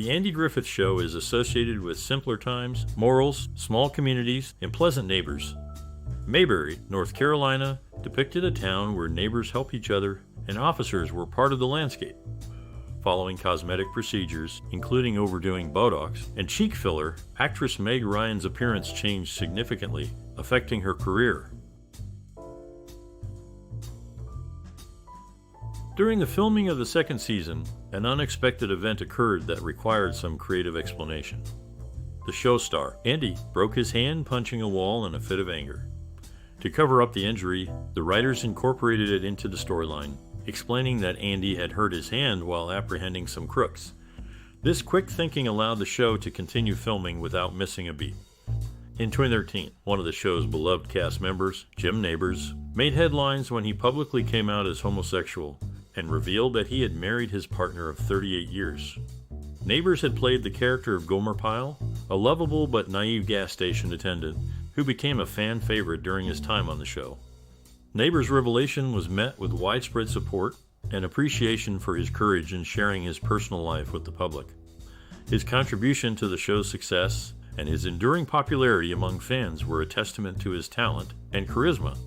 The Andy Griffith Show is associated with simpler times, morals, small communities, and pleasant neighbors. Mayberry, North Carolina, depicted a town where neighbors help each other and officers were part of the landscape. Following cosmetic procedures, including overdoing Botox and cheek filler, actress Meg Ryan's appearance changed significantly, affecting her career. During the filming of the second season, an unexpected event occurred that required some creative explanation. The show star, Andy, broke his hand punching a wall in a fit of anger. To cover up the injury, the writers incorporated it into the storyline, explaining that Andy had hurt his hand while apprehending some crooks. This quick thinking allowed the show to continue filming without missing a beat. In 2013, one of the show's beloved cast members, Jim Nabors, made headlines when he publicly came out as homosexual and revealed that he had married his partner of 38 years. Nabors had played the character of Gomer Pyle, a lovable but naive gas station attendant who became a fan favorite during his time on the show. Nabors' revelation was met with widespread support and appreciation for his courage in sharing his personal life with the public. His contribution to the show's success and his enduring popularity among fans were a testament to his talent and charisma.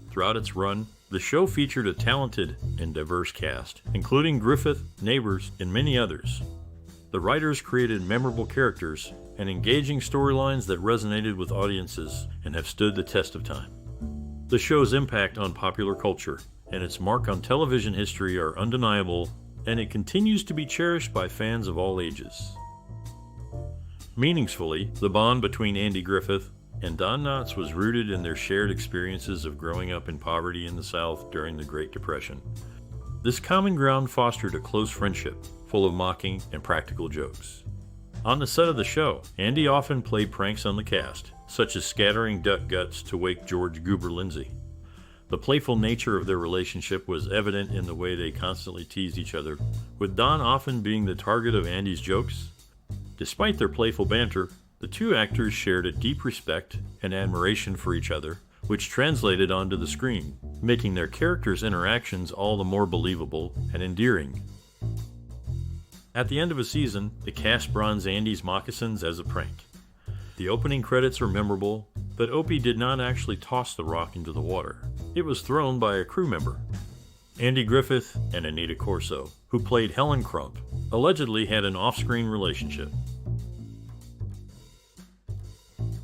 Throughout its run, the show featured a talented and diverse cast, including Griffith, Nabors, and many others. The writers created memorable characters and engaging storylines that resonated with audiences and have stood the test of time. The show's impact on popular culture and its mark on television history are undeniable, and it continues to be cherished by fans of all ages. Meaningfully, the bond between Andy Griffith and Don Knotts was rooted in their shared experiences of growing up in poverty in the South during the Great Depression. This common ground fostered a close friendship, full of mocking and practical jokes. On the set of the show, Andy often played pranks on the cast, such as scattering duck guts to wake George Goober Lindsay. The playful nature of their relationship was evident in the way they constantly teased each other, with Don often being the target of Andy's jokes. Despite their playful banter, the two actors shared a deep respect and admiration for each other, which translated onto the screen, making their characters' interactions all the more believable and endearing. At the end of a season, the cast bronzed Andy's moccasins as a prank. The opening credits are memorable, but Opie did not actually toss the rock into the water. It was thrown by a crew member. Andy Griffith and Anita Corso, who played Helen Crump, allegedly had an off-screen relationship.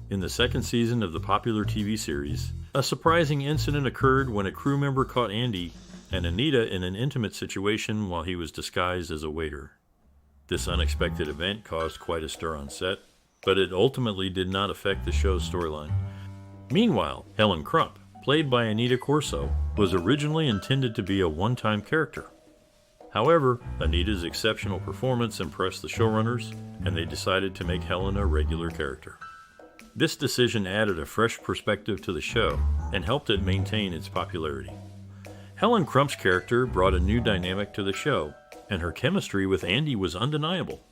In the second season of the popular TV series, a surprising incident occurred when a crew member caught Andy and Anita in an intimate situation while he was disguised as a waiter. This unexpected event caused quite a stir on set, but it ultimately did not affect the show's storyline. Meanwhile, Helen Crump, played by Anita Corso, was originally intended to be a one-time character. However, Anita's exceptional performance impressed the showrunners, and they decided to make Helen a regular character. This decision added a fresh perspective to the show and helped it maintain its popularity. Helen Crump's character brought a new dynamic to the show, and her chemistry with Andy was undeniable.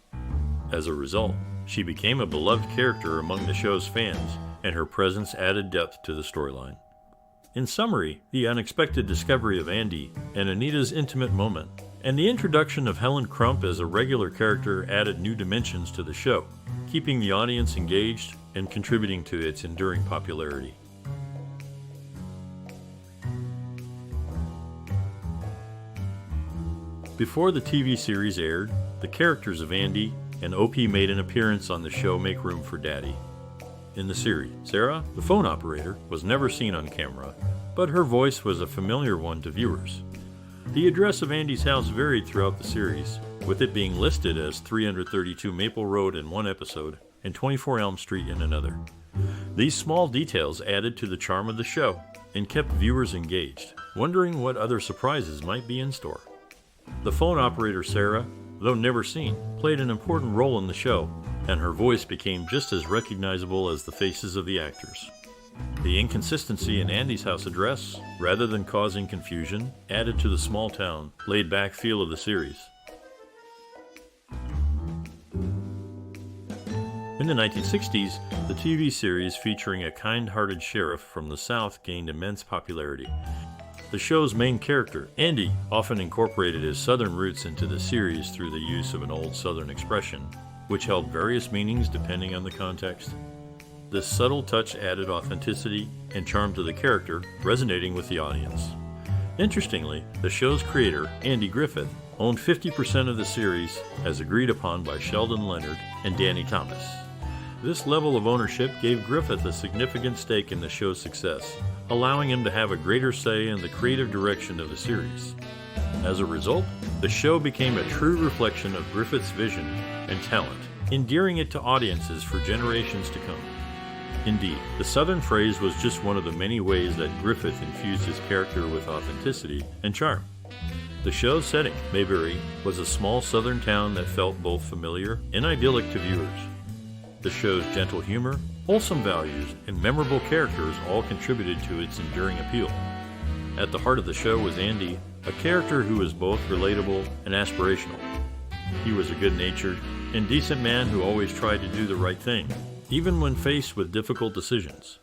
As a result, she became a beloved character among the show's fans, and her presence added depth to the storyline. In summary, the unexpected discovery of Andy and Anita's intimate moment, and the introduction of Helen Crump as a regular character added new dimensions to the show, keeping the audience engaged and contributing to its enduring popularity. Before the TV series aired, the characters of Andy and Opie made an appearance on the show Make Room for Daddy. In the series, Sarah, the phone operator, was never seen on camera, but her voice was a familiar one to viewers. The address of Andy's house varied throughout the series, with it being listed as 332 Maple Road in one episode and 24 Elm Street in another. These small details added to the charm of the show and kept viewers engaged, wondering what other surprises might be in store. The phone operator Sarah, though never seen, played an important role in the show, and her voice became just as recognizable as the faces of the actors. The inconsistency in Andy's house address, rather than causing confusion, added to the small-town, laid-back feel of the series. In the 1960s, the TV series featuring a kind-hearted sheriff from the South gained immense popularity. The show's main character, Andy, often incorporated his Southern roots into the series through the use of an old Southern expression, which held various meanings depending on the context. This subtle touch added authenticity and charm to the character, resonating with the audience. Interestingly, the show's creator, Andy Griffith, owned 50% of the series as agreed upon by Sheldon Leonard and Danny Thomas. This level of ownership gave Griffith a significant stake in the show's success, allowing him to have a greater say in the creative direction of the series. As a result, the show became a true reflection of Griffith's vision and talent, endearing it to audiences for generations to come. Indeed, the Southern phrase was just one of the many ways that Griffith infused his character with authenticity and charm. The show's setting, Mayberry, was a small Southern town that felt both familiar and idyllic to viewers. The show's gentle humor, wholesome values, and memorable characters all contributed to its enduring appeal. At the heart of the show was Andy, a character who was both relatable and aspirational. He was a good-natured and decent man who always tried to do the right thing, even when faced with difficult decisions.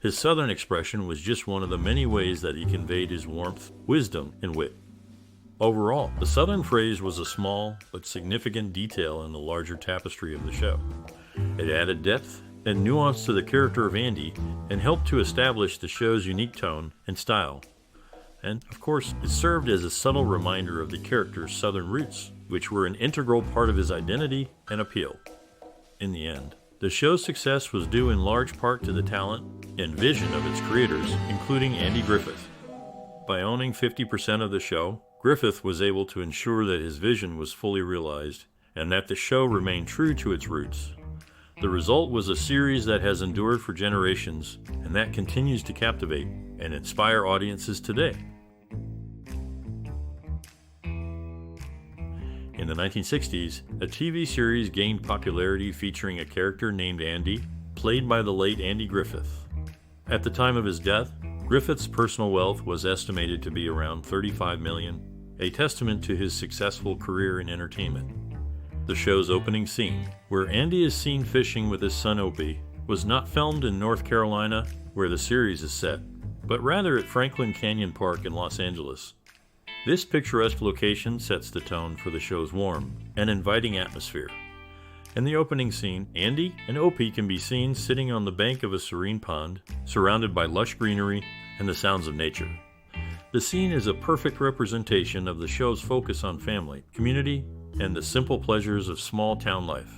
His Southern expression was just one of the many ways that he conveyed his warmth, wisdom, and wit. Overall, the Southern phrase was a small but significant detail in the larger tapestry of the show. It added depth and nuance to the character of Andy and helped to establish the show's unique tone and style. And, of course, it served as a subtle reminder of the character's Southern roots, which were an integral part of his identity and appeal. In the end, the show's success was due in large part to the talent and vision of its creators, including Andy Griffith. By owning 50% of the show, Griffith was able to ensure that his vision was fully realized and that the show remained true to its roots. The result was a series that has endured for generations and that continues to captivate and inspire audiences today. In the 1960s, a TV series gained popularity featuring a character named Andy, played by the late Andy Griffith. At the time of his death, Griffith's personal wealth was estimated to be around $35 million, a testament to his successful career in entertainment. The show's opening scene, where Andy is seen fishing with his son Opie, was not filmed in North Carolina, where the series is set, but rather at Franklin Canyon Park in Los Angeles. This picturesque location sets the tone for the show's warm and inviting atmosphere. In the opening scene, Andy and Opie can be seen sitting on the bank of a serene pond, surrounded by lush greenery and the sounds of nature. The scene is a perfect representation of the show's focus on family, community, and the simple pleasures of small town life.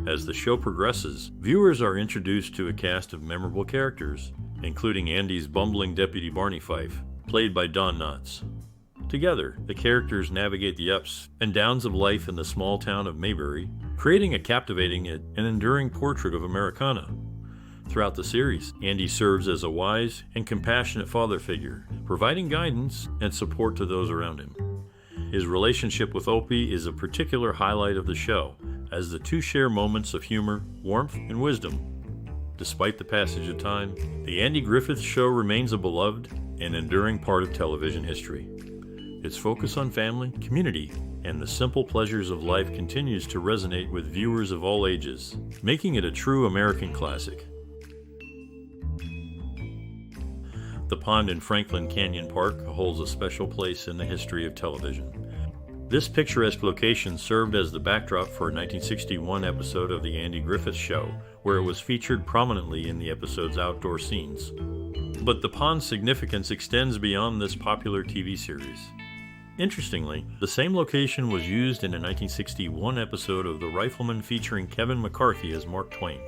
As the show progresses, viewers are introduced to a cast of memorable characters, including Andy's bumbling deputy Barney Fife, played by Don Knotts. Together, the characters navigate the ups and downs of life in the small town of Mayberry, creating a captivating and enduring portrait of Americana. Throughout the series, Andy serves as a wise and compassionate father figure, providing guidance and support to those around him. His relationship with Opie is a particular highlight of the show, as the two share moments of humor, warmth, and wisdom. Despite the passage of time, the Andy Griffith Show remains a beloved and enduring part of television history. Its focus on family, community, and the simple pleasures of life continues to resonate with viewers of all ages, making it a true American classic. The pond in Franklin Canyon Park holds a special place in the history of television. This picturesque location served as the backdrop for a 1961 episode of The Andy Griffith Show, where it was featured prominently in the episode's outdoor scenes. But the pond's significance extends beyond this popular TV series. Interestingly, the same location was used in a 1961 episode of The Rifleman featuring Kevin McCarthy as Mark Twain.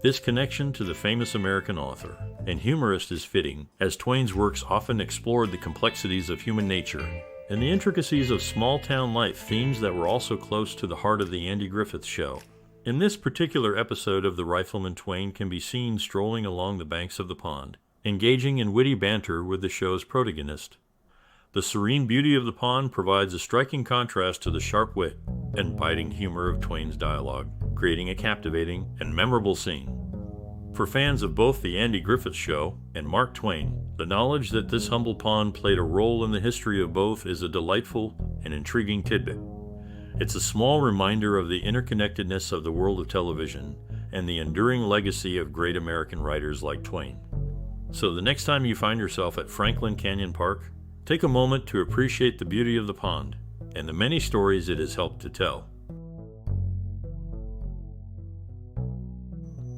This connection to the famous American author and humorist is fitting, as Twain's works often explored the complexities of human nature and the intricacies of small-town life, themes that were also close to the heart of the Andy Griffith Show. In this particular episode of The Rifleman, Twain can be seen strolling along the banks of the pond, engaging in witty banter with the show's protagonist. The serene beauty of the pond provides a striking contrast to the sharp wit and biting humor of Twain's dialogue, creating a captivating and memorable scene. For fans of both The Andy Griffith Show and Mark Twain, the knowledge that this humble pond played a role in the history of both is a delightful and intriguing tidbit. It's a small reminder of the interconnectedness of the world of television and the enduring legacy of great American writers like Twain. So the next time you find yourself at Franklin Canyon Park, take a moment to appreciate the beauty of the pond and the many stories it has helped to tell.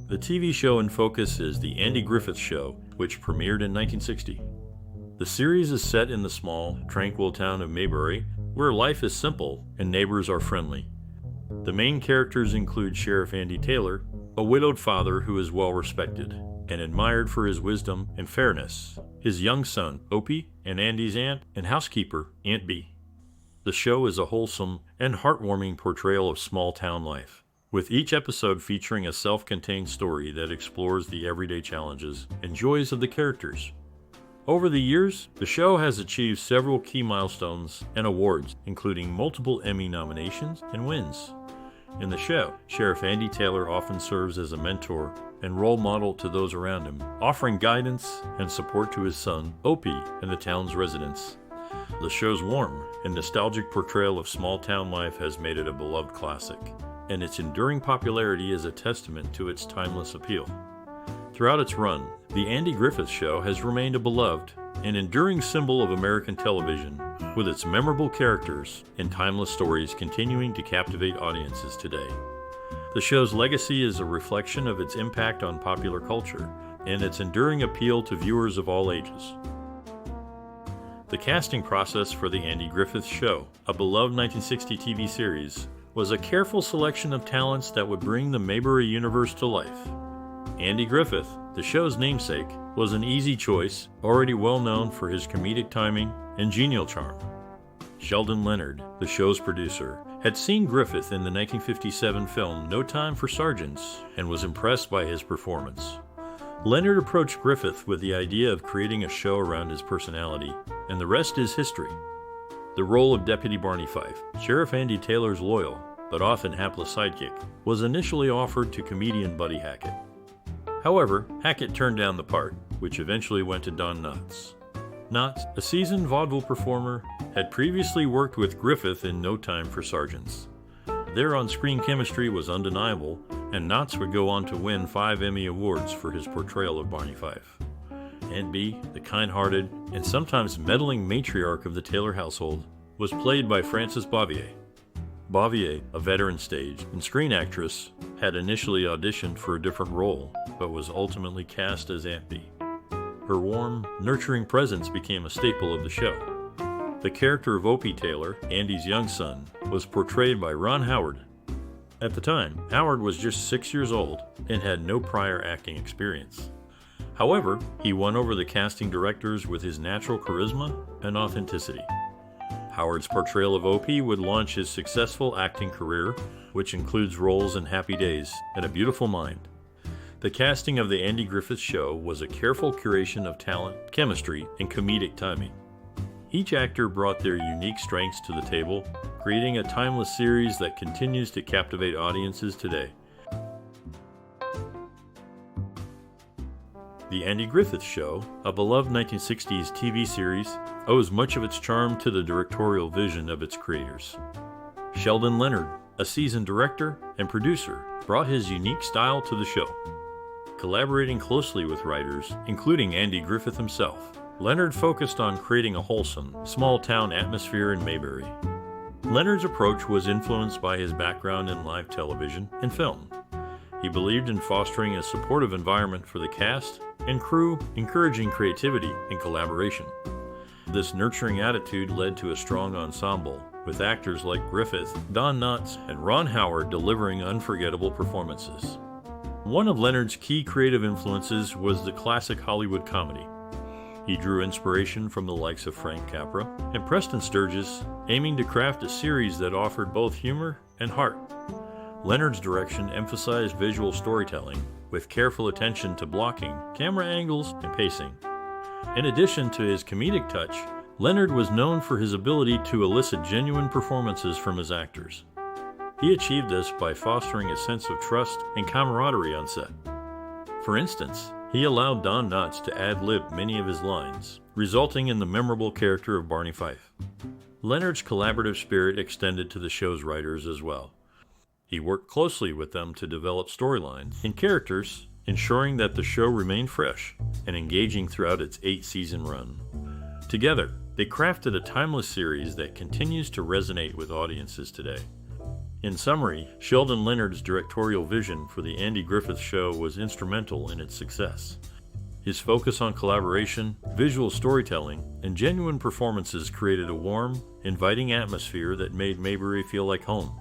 The TV show in focus is The Andy Griffith Show, which premiered in 1960. The series is set in the small, tranquil town of Mayberry, where life is simple and neighbors are friendly. The main characters include Sheriff Andy Taylor, a widowed father who is well respected and admired for his wisdom and fairness, his young son, Opie, and Andy's aunt and housekeeper, Aunt Bee. The show is a wholesome and heartwarming portrayal of small town life, with each episode featuring a self-contained story that explores the everyday challenges and joys of the characters. Over the years, the show has achieved several key milestones and awards, including multiple Emmy nominations and wins. In the show, Sheriff Andy Taylor often serves as a mentor and role model to those around him, offering guidance and support to his son, Opie, and the town's residents. The show's warm and nostalgic portrayal of small-town life has made it a beloved classic, and its enduring popularity is a testament to its timeless appeal. Throughout its run, The Andy Griffith Show has remained a beloved and enduring symbol of American television, with its memorable characters and timeless stories continuing to captivate audiences today. The show's legacy is a reflection of its impact on popular culture and its enduring appeal to viewers of all ages. The casting process for The Andy Griffith Show, a beloved 1960 TV series, was a careful selection of talents that would bring the Mayberry universe to life. Andy Griffith, the show's namesake, was an easy choice, already well known for his comedic timing and genial charm. Sheldon Leonard, the show's producer, had seen Griffith in the 1957 film No Time for Sergeants and was impressed by his performance. Leonard approached Griffith with the idea of creating a show around his personality, and the rest is history. The role of Deputy Barney Fife, Sheriff Andy Taylor's loyal, but often hapless sidekick, was initially offered to comedian Buddy Hackett. However, Hackett turned down the part, which eventually went to Don Knotts. Knotts, a seasoned vaudeville performer, had previously worked with Griffith in No Time for Sergeants. Their on-screen chemistry was undeniable, and Knotts would go on to win 5 Emmy Awards for his portrayal of Barney Fife. Aunt Bee, the kind-hearted and sometimes meddling matriarch of the Taylor household, was played by Frances Bavier. Bavier, a veteran stage and screen actress, had initially auditioned for a different role, but was ultimately cast as Aunt Bee. Her warm, nurturing presence became a staple of the show. The character of Opie Taylor, Andy's young son, was portrayed by Ron Howard. At the time, Howard was just 6 years old and had no prior acting experience. However, he won over the casting directors with his natural charisma and authenticity. Howard's portrayal of Opie would launch his successful acting career, which includes roles in Happy Days and A Beautiful Mind. The casting of The Andy Griffith Show was a careful curation of talent, chemistry, and comedic timing. Each actor brought their unique strengths to the table, creating a timeless series that continues to captivate audiences today. The Andy Griffith Show, a beloved 1960s TV series, owes much of its charm to the directorial vision of its creators. Sheldon Leonard, a seasoned director and producer, brought his unique style to the show. Collaborating closely with writers, including Andy Griffith himself, Leonard focused on creating a wholesome, small-town atmosphere in Mayberry. Leonard's approach was influenced by his background in live television and film. He believed in fostering a supportive environment for the cast and crew, encouraging creativity and collaboration. This nurturing attitude led to a strong ensemble, with actors like Griffith, Don Knotts, and Ron Howard delivering unforgettable performances. One of Leonard's key creative influences was the classic Hollywood comedy. He drew inspiration from the likes of Frank Capra and Preston Sturges, aiming to craft a series that offered both humor and heart. Leonard's direction emphasized visual storytelling, with careful attention to blocking, camera angles, and pacing. In addition to his comedic touch, Leonard was known for his ability to elicit genuine performances from his actors. He achieved this by fostering a sense of trust and camaraderie on set. For instance, he allowed Don Knotts to ad-lib many of his lines, resulting in the memorable character of Barney Fife. Leonard's collaborative spirit extended to the show's writers as well. He worked closely with them to develop storylines and characters ensuring that the show remained fresh and engaging throughout its 8-season run. Together, they crafted a timeless series that continues to resonate with audiences today. In summary, Sheldon Leonard's directorial vision for The Andy Griffith Show was instrumental in its success. His focus on collaboration, visual storytelling, and genuine performances created a warm, inviting atmosphere that made Mayberry feel like home.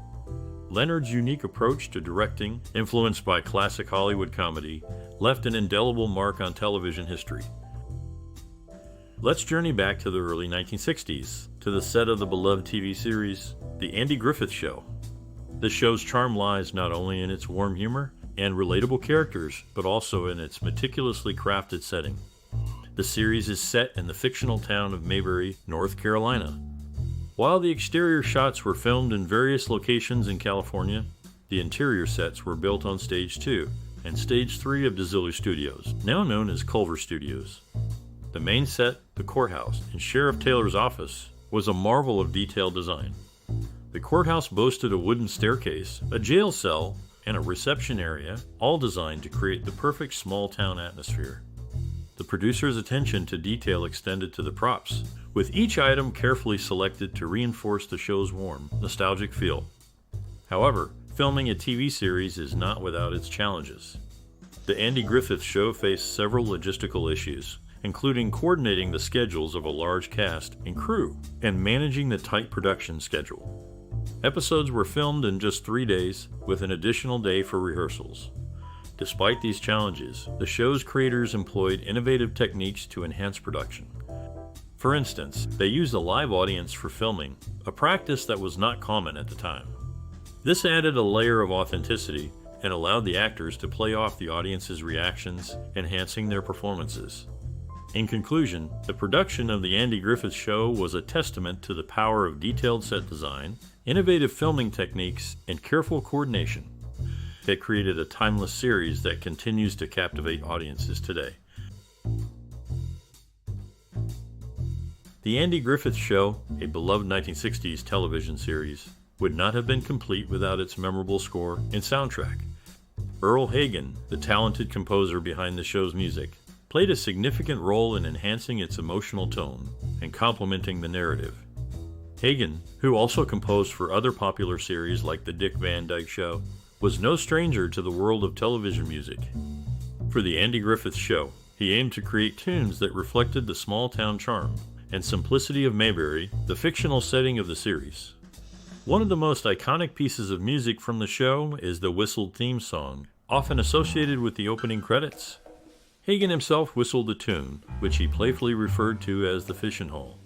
Leonard's unique approach to directing, influenced by classic Hollywood comedy, left an indelible mark on television history. Let's journey back to the early 1960s, to the set of the beloved TV series, The Andy Griffith Show. The show's charm lies not only in its warm humor and relatable characters, but also in its meticulously crafted setting. The series is set in the fictional town of Mayberry, North Carolina. While the exterior shots were filmed in various locations in California, the interior sets were built on Stage 2 and Stage 3 of DeZillu Studios, now known as Culver Studios. The main set, the courthouse, and Sheriff Taylor's office was a marvel of detailed design. The courthouse boasted a wooden staircase, a jail cell, and a reception area, all designed to create the perfect small-town atmosphere. The producer's attention to detail extended to the props, with each item carefully selected to reinforce the show's warm, nostalgic feel. However, filming a TV series is not without its challenges. The Andy Griffith Show faced several logistical issues, including coordinating the schedules of a large cast and crew, and managing the tight production schedule. Episodes were filmed in just 3 days, with an additional day for rehearsals. Despite these challenges, the show's creators employed innovative techniques to enhance production. For instance, they used a live audience for filming, a practice that was not common at the time. This added a layer of authenticity and allowed the actors to play off the audience's reactions, enhancing their performances. In conclusion, the production of The Andy Griffith Show was a testament to the power of detailed set design, innovative filming techniques, and careful coordination. It created a timeless series that continues to captivate audiences today. The Andy Griffith Show, a beloved 1960s television series, would not have been complete without its memorable score and soundtrack. Earl Hagen, the talented composer behind the show's music, played a significant role in enhancing its emotional tone and complementing the narrative. Hagen, who also composed for other popular series like The Dick Van Dyke Show, was no stranger to the world of television music. For The Andy Griffith Show, he aimed to create tunes that reflected the small-town charm and simplicity of Mayberry, the fictional setting of the series. One of the most iconic pieces of music from the show is the whistled theme song, often associated with the opening credits. Hagen himself whistled the tune, which he playfully referred to as the Fishin' Hole.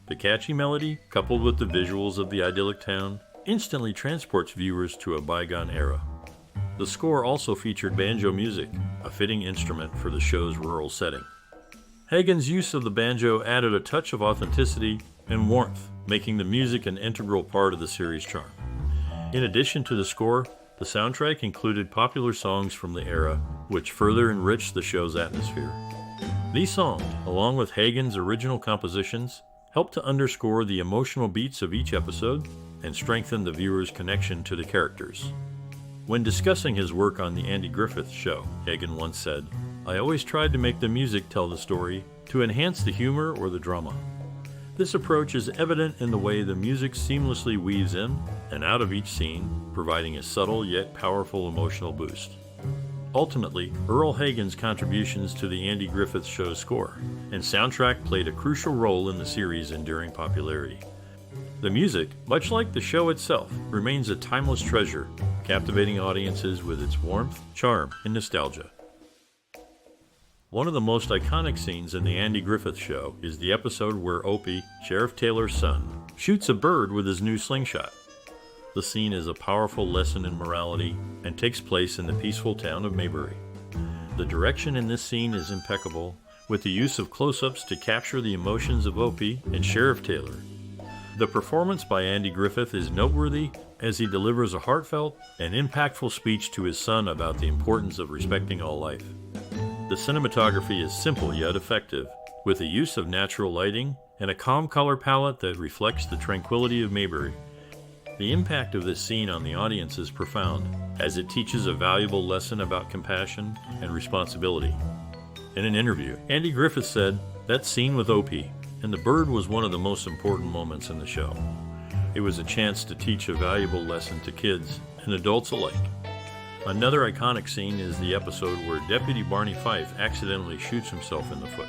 The catchy melody, coupled with the visuals of the idyllic town, instantly transports viewers to a bygone era. The score also featured banjo music, a fitting instrument for the show's rural setting. Hagen's use of the banjo added a touch of authenticity and warmth, making the music an integral part of the series' charm. In addition to the score, the soundtrack included popular songs from the era, which further enriched the show's atmosphere. These songs, along with Hagen's original compositions, helped to underscore the emotional beats of each episode and strengthen the viewer's connection to the characters. When discussing his work on The Andy Griffith Show, Hagen once said, "I always tried to make the music tell the story, to enhance the humor or the drama." This approach is evident in the way the music seamlessly weaves in and out of each scene, providing a subtle yet powerful emotional boost. Ultimately, Earl Hagen's contributions to the Andy Griffith Show's score and soundtrack played a crucial role in the series' enduring popularity. The music, much like the show itself, remains a timeless treasure, captivating audiences with its warmth, charm, and nostalgia. One of the most iconic scenes in the Andy Griffith Show is the episode where Opie, Sheriff Taylor's son, shoots a bird with his new slingshot. The scene is a powerful lesson in morality and takes place in the peaceful town of Mayberry. The direction in this scene is impeccable, with the use of close-ups to capture the emotions of Opie and Sheriff Taylor. The performance by Andy Griffith is noteworthy as he delivers a heartfelt and impactful speech to his son about the importance of respecting all life. The cinematography is simple yet effective, with the use of natural lighting and a calm color palette that reflects the tranquility of Mayberry. The impact of this scene on the audience is profound, as it teaches a valuable lesson about compassion and responsibility. In an interview, Andy Griffith said, "That scene with Opie and the bird was one of the most important moments in the show. It was a chance to teach a valuable lesson to kids and adults alike." Another iconic scene is the episode where Deputy Barney Fife accidentally shoots himself in the foot.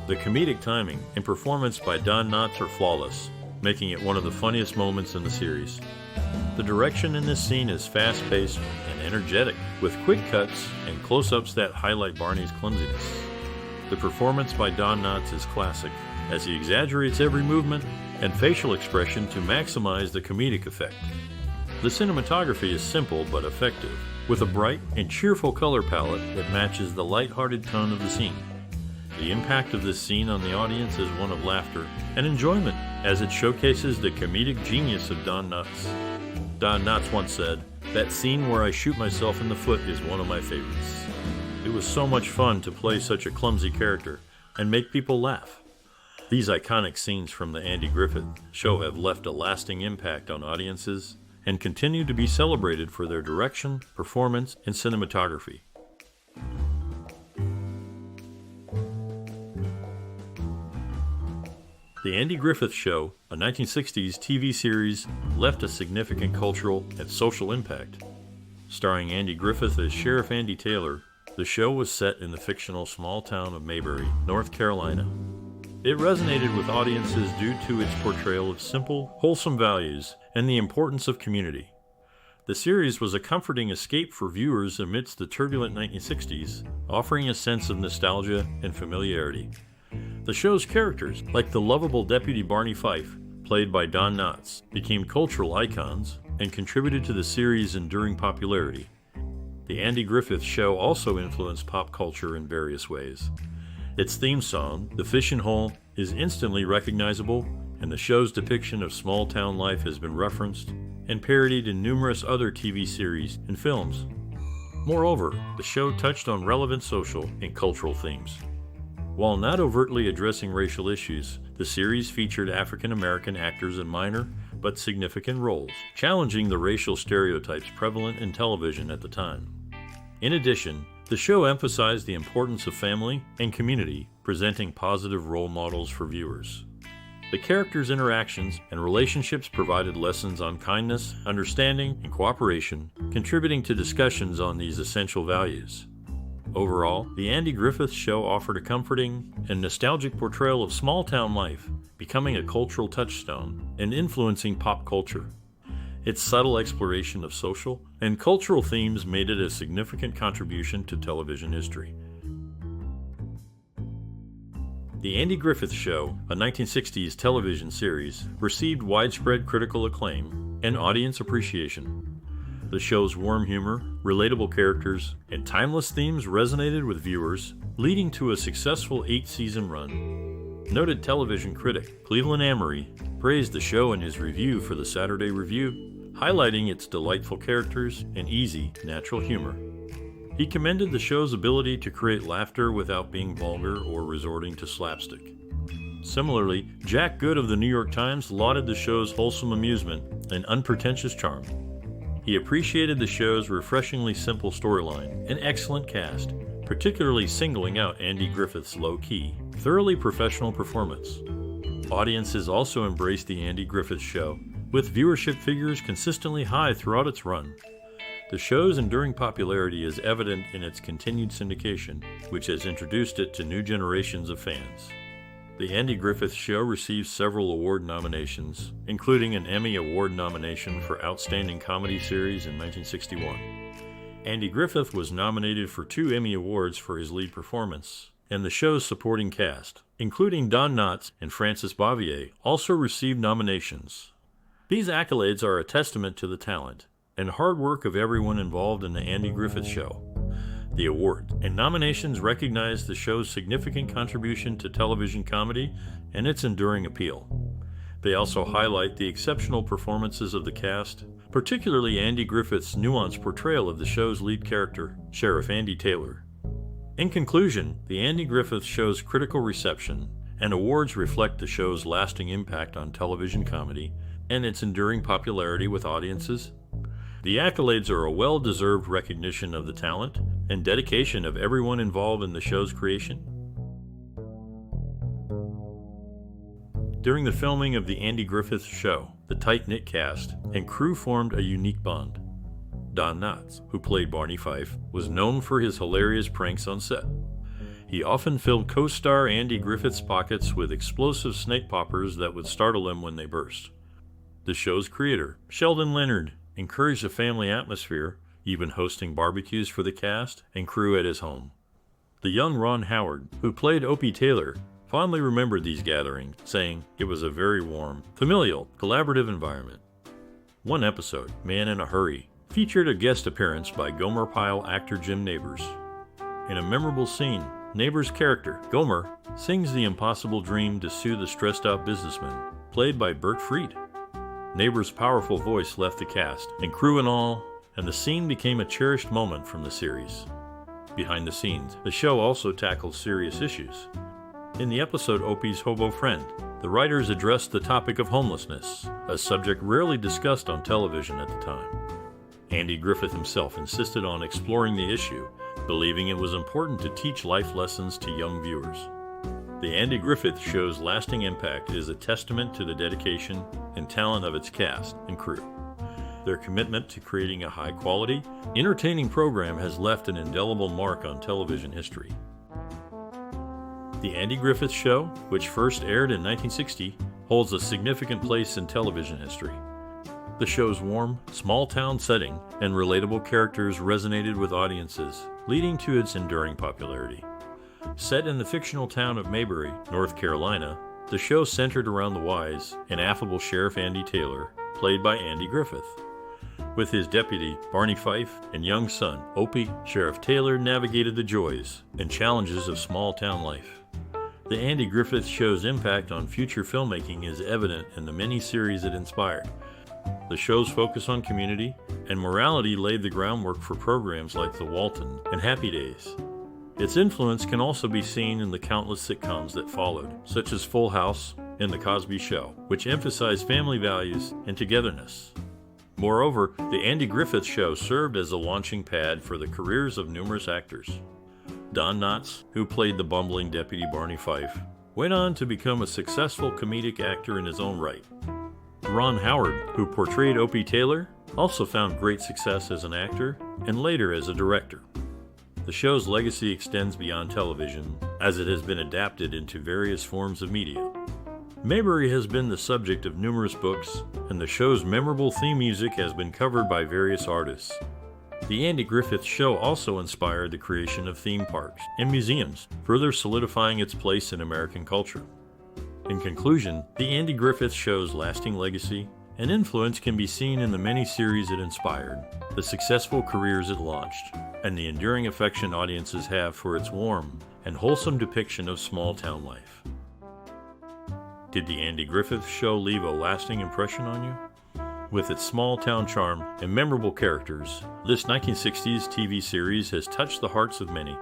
The comedic timing and performance by Don Knotts are flawless, making it one of the funniest moments in the series. The direction in this scene is fast-paced and energetic, with quick cuts and close-ups that highlight Barney's clumsiness. The performance by Don Knotts is classic, as he exaggerates every movement and facial expression to maximize the comedic effect. The cinematography is simple but effective, with a bright and cheerful color palette that matches the light-hearted tone of the scene. The impact of this scene on the audience is one of laughter and enjoyment, as it showcases the comedic genius of Don Knotts. Don Knotts once said, "That scene where I shoot myself in the foot is one of my favorites. It was so much fun to play such a clumsy character and make people laugh." These iconic scenes from the Andy Griffith Show have left a lasting impact on audiences and continue to be celebrated for their direction, performance, and cinematography. The Andy Griffith Show, a 1960s TV series, left a significant cultural and social impact. Starring Andy Griffith as Sheriff Andy Taylor, the show was set in the fictional small town of Mayberry, North Carolina. It resonated with audiences due to its portrayal of simple, wholesome values and the importance of community. The series was a comforting escape for viewers amidst the turbulent 1960s, offering a sense of nostalgia and familiarity. The show's characters, like the lovable Deputy Barney Fife, played by Don Knotts, became cultural icons and contributed to the series' enduring popularity. The Andy Griffith Show also influenced pop culture in various ways. Its theme song, "The Fishin' Hole," is instantly recognizable, and the show's depiction of small-town life has been referenced and parodied in numerous other TV series and films. Moreover, the show touched on relevant social and cultural themes. While not overtly addressing racial issues, the series featured African American actors in minor but significant roles, challenging the racial stereotypes prevalent in television at the time. In addition, the show emphasized the importance of family and community, presenting positive role models for viewers. The characters' interactions and relationships provided lessons on kindness, understanding, and cooperation, contributing to discussions on these essential values. Overall, the Andy Griffith Show offered a comforting and nostalgic portrayal of small-town life, becoming a cultural touchstone and influencing pop culture. Its subtle exploration of social and cultural themes made it a significant contribution to television history. The Andy Griffith Show, a 1960s television series, received widespread critical acclaim and audience appreciation. The show's warm humor, relatable characters, and timeless themes resonated with viewers, leading to a successful 8-season run. Noted television critic Cleveland Amory praised the show in his review for the Saturday Review, highlighting its delightful characters and easy, natural humor. He commended the show's ability to create laughter without being vulgar or resorting to slapstick. Similarly, Jack Good of the New York Times lauded the show's wholesome amusement and unpretentious charm. He appreciated the show's refreshingly simple storyline and excellent cast, particularly singling out Andy Griffith's low-key, thoroughly professional performance. Audiences also embraced the Andy Griffith Show, with viewership figures consistently high throughout its run. The show's enduring popularity is evident in its continued syndication, which has introduced it to new generations of fans. The Andy Griffith Show received several award nominations, including an Emmy Award nomination for Outstanding Comedy Series in 1961. Andy Griffith was nominated for 2 Emmy Awards for his lead performance, and the show's supporting cast, including Don Knotts and Frances Bavier, also received nominations. These accolades are a testament to the talent and hard work of everyone involved in the Andy Griffith Show. The awards and nominations recognize the show's significant contribution to television comedy and its enduring appeal. They also highlight the exceptional performances of the cast, particularly Andy Griffith's nuanced portrayal of the show's lead character, Sheriff Andy Taylor. In conclusion, the Andy Griffith Show's critical reception and awards reflect the show's lasting impact on television comedy, and its enduring popularity with audiences. The accolades are a well-deserved recognition of the talent and dedication of everyone involved in the show's creation. During the filming of The Andy Griffith Show, the tight-knit cast and crew formed a unique bond. Don Knotts, who played Barney Fife, was known for his hilarious pranks on set. He often filled co-star Andy Griffith's pockets with explosive snake poppers that would startle them when they burst. The show's creator, Sheldon Leonard, encouraged a family atmosphere, even hosting barbecues for the cast and crew at his home. The young Ron Howard, who played Opie Taylor, fondly remembered these gatherings, saying it was a very warm, familial, collaborative environment. One episode, Man in a Hurry, featured a guest appearance by Gomer Pyle actor Jim Nabors. In a memorable scene, Nabors' character, Gomer, sings the impossible dream to sue the stressed-out businessman, played by Bert Freed. Nabors' powerful voice left the cast and crew in awe, and the scene became a cherished moment from the series. Behind the scenes, the show also tackled serious issues. In the episode Opie's Hobo Friend, the writers addressed the topic of homelessness, a subject rarely discussed on television at the time. Andy Griffith himself insisted on exploring the issue, believing it was important to teach life lessons to young viewers. The Andy Griffith Show's lasting impact is a testament to the dedication and talent of its cast and crew. Their commitment to creating a high-quality, entertaining program has left an indelible mark on television history. The Andy Griffith Show, which first aired in 1960, holds a significant place in television history. The show's warm, small-town setting and relatable characters resonated with audiences, leading to its enduring popularity. Set in the fictional town of Mayberry, North Carolina, the show centered around the wise and affable Sheriff Andy Taylor, played by Andy Griffith. With his deputy, Barney Fife, and young son, Opie, Sheriff Taylor navigated the joys and challenges of small-town life. The Andy Griffith Show's impact on future filmmaking is evident in the many series it inspired. The show's focus on community and morality laid the groundwork for programs like The Walton and Happy Days. Its influence can also be seen in the countless sitcoms that followed, such as Full House and The Cosby Show, which emphasized family values and togetherness. Moreover, The Andy Griffith Show served as a launching pad for the careers of numerous actors. Don Knotts, who played the bumbling deputy Barney Fife, went on to become a successful comedic actor in his own right. Ron Howard, who portrayed Opie Taylor, also found great success as an actor and later as a director. The show's legacy extends beyond television, as it has been adapted into various forms of media. Mayberry has been the subject of numerous books, and the show's memorable theme music has been covered by various artists. The Andy Griffith Show also inspired the creation of theme parks and museums, further solidifying its place in American culture. In conclusion, the Andy Griffith Show's lasting legacy and influence can be seen in the many series it inspired, the successful careers it launched, and the enduring affection audiences have for its warm and wholesome depiction of small-town life. Did the Andy Griffith Show leave a lasting impression on you? With its small-town charm and memorable characters, this 1960s TV series has touched the hearts of many.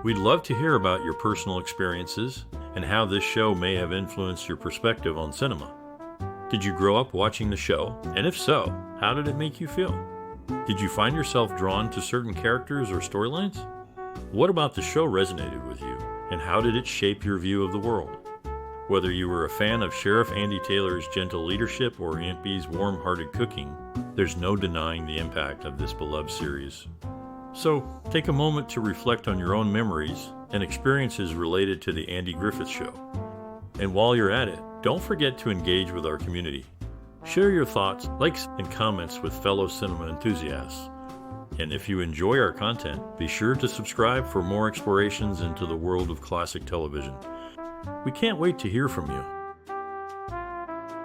We'd love to hear about your personal experiences and how this show may have influenced your perspective on cinema. Did you grow up watching the show? And if so, how did it make you feel? Did you find yourself drawn to certain characters or storylines? What about the show resonated with you, and how did it shape your view of the world? Whether you were a fan of Sheriff Andy Taylor's gentle leadership or Aunt Bee's warm-hearted cooking, there's no denying the impact of this beloved series. So, take a moment to reflect on your own memories and experiences related to the Andy Griffith Show. And while you're at it, don't forget to engage with our community. Share your thoughts, likes, and comments with fellow cinema enthusiasts. And if you enjoy our content, be sure to subscribe for more explorations into the world of classic television. We can't wait to hear from you.